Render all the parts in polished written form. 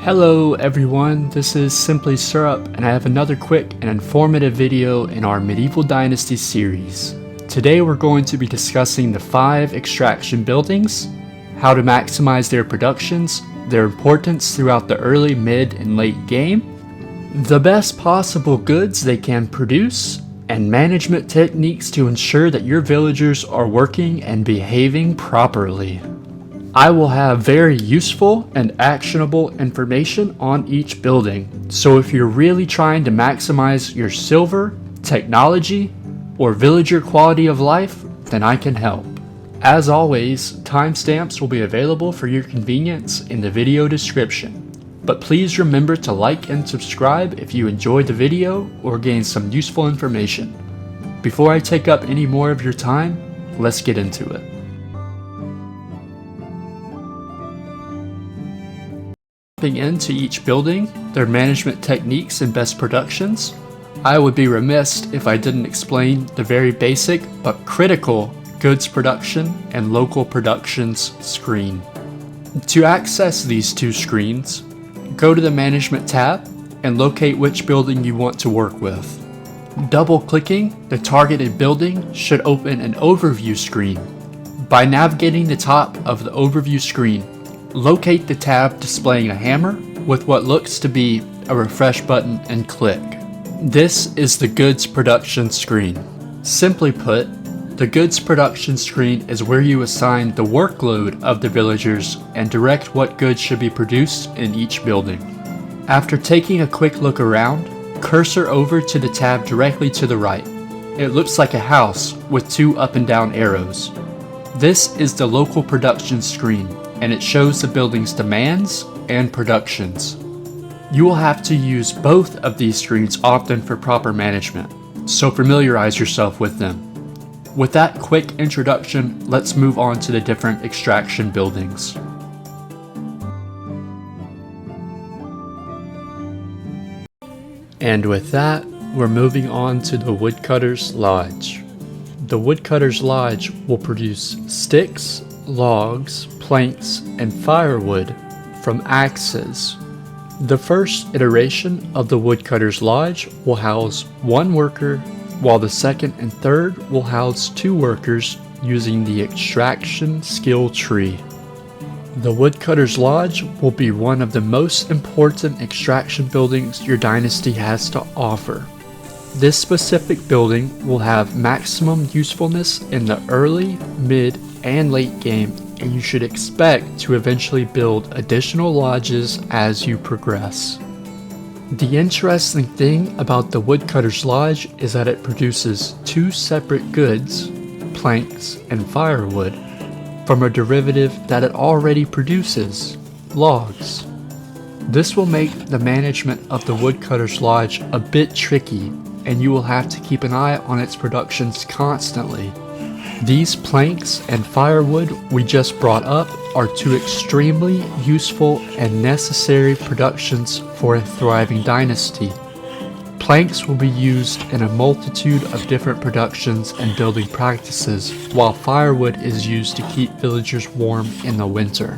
Hello everyone, this is Simply Syrup, and I have another quick and informative video in our Medieval Dynasty series. Today we're going to be discussing the 5 extraction buildings, how to maximize their productions, their importance throughout the early, mid, and late game, the best possible goods they can produce, and management techniques to ensure that your villagers are working and behaving properly. I will have very useful and actionable information on each building, so if you're really trying to maximize your silver, technology, or villager quality of life, then I can help. As always, timestamps will be available for your convenience in the video description. But please remember to like and subscribe if you enjoyed the video or gain some useful information. Before I take up any more of your time, let's get into it. Jumping into each building, their management techniques and best productions, I would be remiss if I didn't explain the very basic but critical goods production and local productions screen. To access these two screens, go to the Management tab and locate which building you want to work with. Double-clicking the targeted building should open an overview screen. By navigating the top of the overview screen, locate the tab displaying a hammer with what looks to be a refresh button and click. This is the goods production screen. Simply put, the goods production screen is where you assign the workload of the villagers and direct what goods should be produced in each building. After taking a quick look around, cursor over to the tab directly to the right. It looks like a house with 2 up and down arrows. This is the local production screen, and it shows the building's demands and productions. You will have to use both of these screens often for proper management, so familiarize yourself with them. With that quick introduction, let's move on to the different extraction buildings. And with that, we're moving on to the Woodcutters Lodge. The Woodcutters Lodge will produce sticks, logs, planks, and firewood from axes. The first iteration of the Woodcutters Lodge will house 1 worker, while the second and third will house 2 workers using the extraction skill tree. The Woodcutters Lodge will be one of the most important extraction buildings your dynasty has to offer. This specific building will have maximum usefulness in the early, mid, and late game, and you should expect to eventually build additional lodges as you progress. The interesting thing about the Woodcutters Lodge is that it produces 2 separate goods, planks and firewood, from a derivative that it already produces, logs. This will make the management of the Woodcutters Lodge a bit tricky, and you will have to keep an eye on its productions constantly. These planks and firewood we just brought up are 2 extremely useful and necessary productions for a thriving dynasty. Planks will be used in a multitude of different productions and building practices, while firewood is used to keep villagers warm in the winter.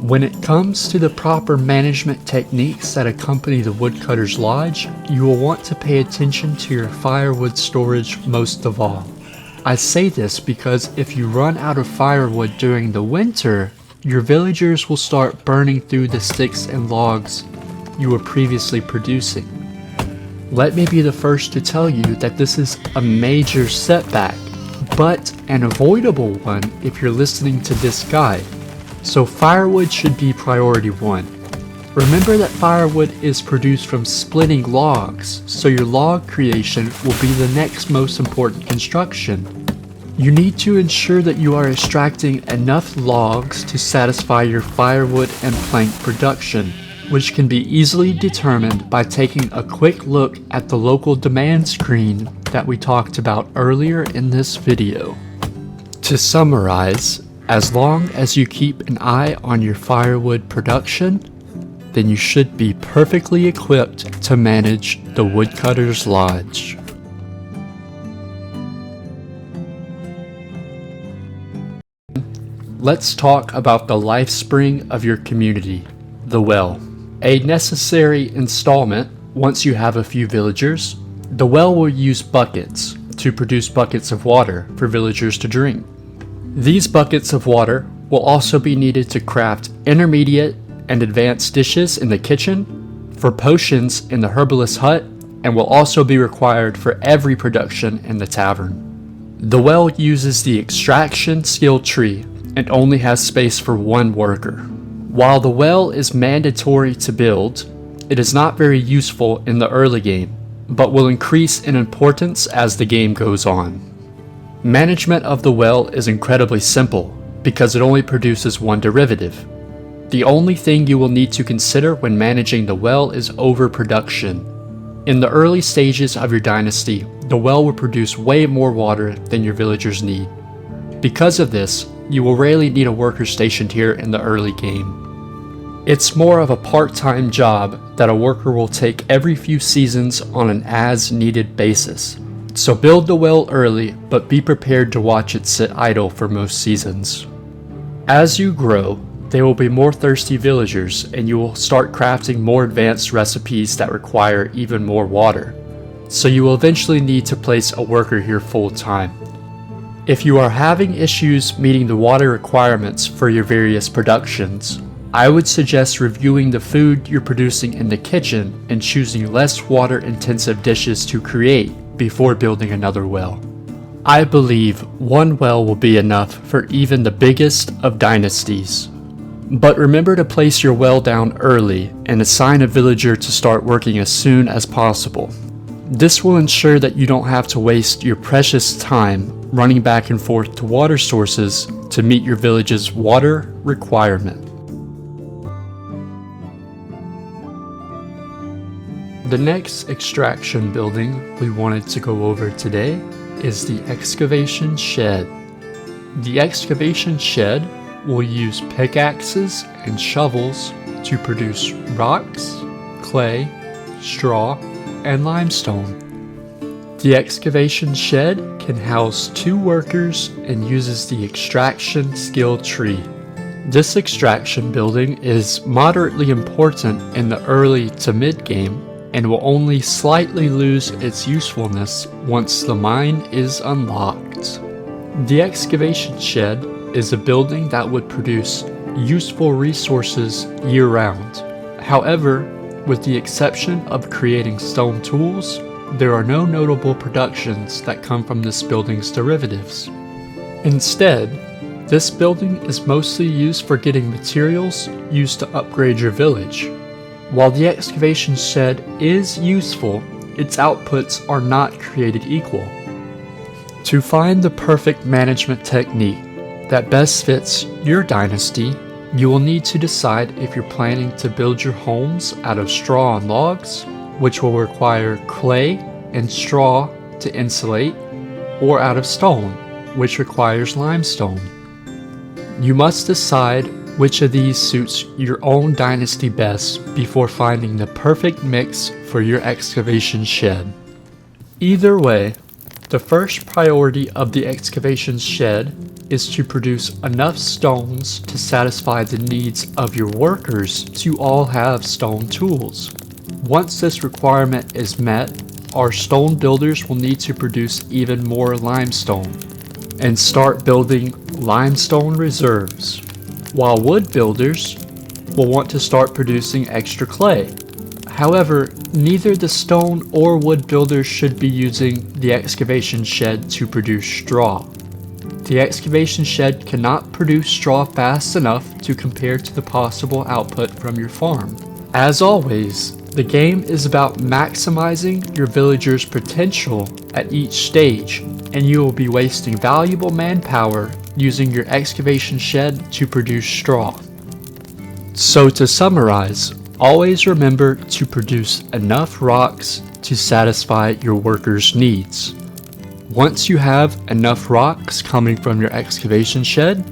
When it comes to the proper management techniques that accompany the Woodcutters Lodge, you will want to pay attention to your firewood storage most of all. I say this because if you run out of firewood during the winter, your villagers will start burning through the sticks and logs you were previously producing. Let me be the first to tell you that this is a major setback, but an avoidable one if you're listening to this guide. So firewood should be priority 1. Remember that firewood is produced from splitting logs, so your log creation will be the next most important construction. You need to ensure that you are extracting enough logs to satisfy your firewood and plank production, which can be easily determined by taking a quick look at the local demand screen that we talked about earlier in this video. To summarize, as long as you keep an eye on your firewood production, then you should be perfectly equipped to manage the Woodcutters Lodge. Let's talk about the life spring of your community, the well. A necessary installment, once you have a few villagers, the well will use buckets to produce buckets of water for villagers to drink. These buckets of water will also be needed to craft intermediate and advanced dishes in the kitchen, for potions in the Herbalist Hut, and will also be required for every production in the tavern. The well uses the extraction skill tree and only has space for one worker. While the well is mandatory to build, it is not very useful in the early game, but will increase in importance as the game goes on. Management of the well is incredibly simple because it only produces one derivative. The only thing you will need to consider when managing the well is overproduction. In the early stages of your dynasty, the well will produce way more water than your villagers need. Because of this, you will rarely need a worker stationed here in the early game. It's more of a part-time job that a worker will take every few seasons on an as-needed basis. So build the well early, but be prepared to watch it sit idle for most seasons. As you grow, there will be more thirsty villagers, and you will start crafting more advanced recipes that require even more water. So you will eventually need to place a worker here full-time. If you are having issues meeting the water requirements for your various productions, I would suggest reviewing the food you're producing in the kitchen and choosing less water-intensive dishes to create before building another well. I believe one well will be enough for even the biggest of dynasties. But remember to place your well down early and assign a villager to start working as soon as possible. This will ensure that you don't have to waste your precious time running back and forth to water sources to meet your village's water requirement. The next extraction building we wanted to go over today is the Excavation Shed. The Excavation Shed will use pickaxes and shovels to produce rocks, clay, straw, and limestone. The Excavation Shed can house 2 workers and uses the extraction skill tree. This extraction building is moderately important in the early to mid game and will only slightly lose its usefulness once the mine is unlocked. The Excavation Shed is a building that would produce useful resources year-round. However, with the exception of creating stone tools, there are no notable productions that come from this building's derivatives. Instead, this building is mostly used for getting materials used to upgrade your village. While the Excavation Shed is useful, its outputs are not created equal. To find the perfect management technique that best fits your dynasty, you will need to decide if you're planning to build your homes out of straw and logs, which will require clay and straw to insulate, or out of stone, which requires limestone. You must decide which of these suits your own dynasty best before finding the perfect mix for your excavation shed. Either way, the first priority of the excavation shed is to produce enough stones to satisfy the needs of your workers to all have stone tools. Once this requirement is met, our stone builders will need to produce even more limestone and start building limestone reserves, while wood builders will want to start producing extra clay. However, neither the stone or wood builders should be using the excavation shed to produce straw. The excavation shed cannot produce straw fast enough to compare to the possible output from your farm. As always, the game is about maximizing your villagers' potential at each stage, and you will be wasting valuable manpower using your excavation shed to produce straw. So to summarize, always remember to produce enough rocks to satisfy your workers' needs. Once you have enough rocks coming from your excavation shed,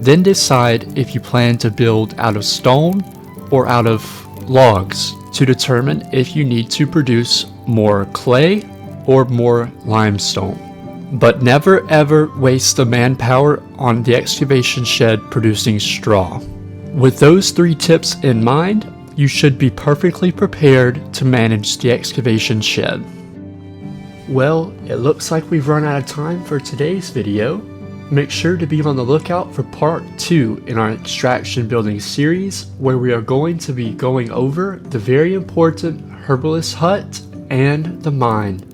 then decide if you plan to build out of stone or out of logs to determine if you need to produce more clay or more limestone. But never ever waste the manpower on the excavation shed producing straw. With those 3 tips in mind, you should be perfectly prepared to manage the excavation shed. Well, it looks like we've run out of time for today's video. Make sure to be on the lookout for part 2 in our extraction building series, where we are going to be going over the very important Herbalist Hut and the mine.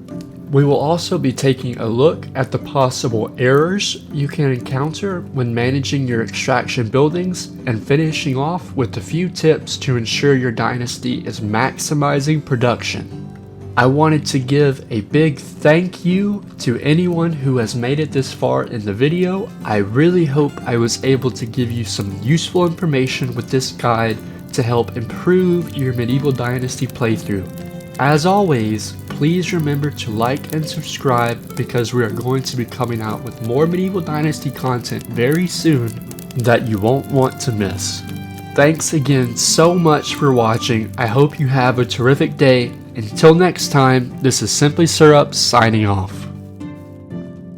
We will also be taking a look at the possible errors you can encounter when managing your extraction buildings, and finishing off with a few tips to ensure your dynasty is maximizing production. I wanted to give a big thank you to anyone who has made it this far in the video. I really hope I was able to give you some useful information with this guide to help improve your Medieval Dynasty playthrough. As always, please remember to like and subscribe, because we are going to be coming out with more Medieval Dynasty content very soon that you won't want to miss. Thanks again so much for watching. I hope you have a terrific day. Until next time, this is Simply Syrup signing off.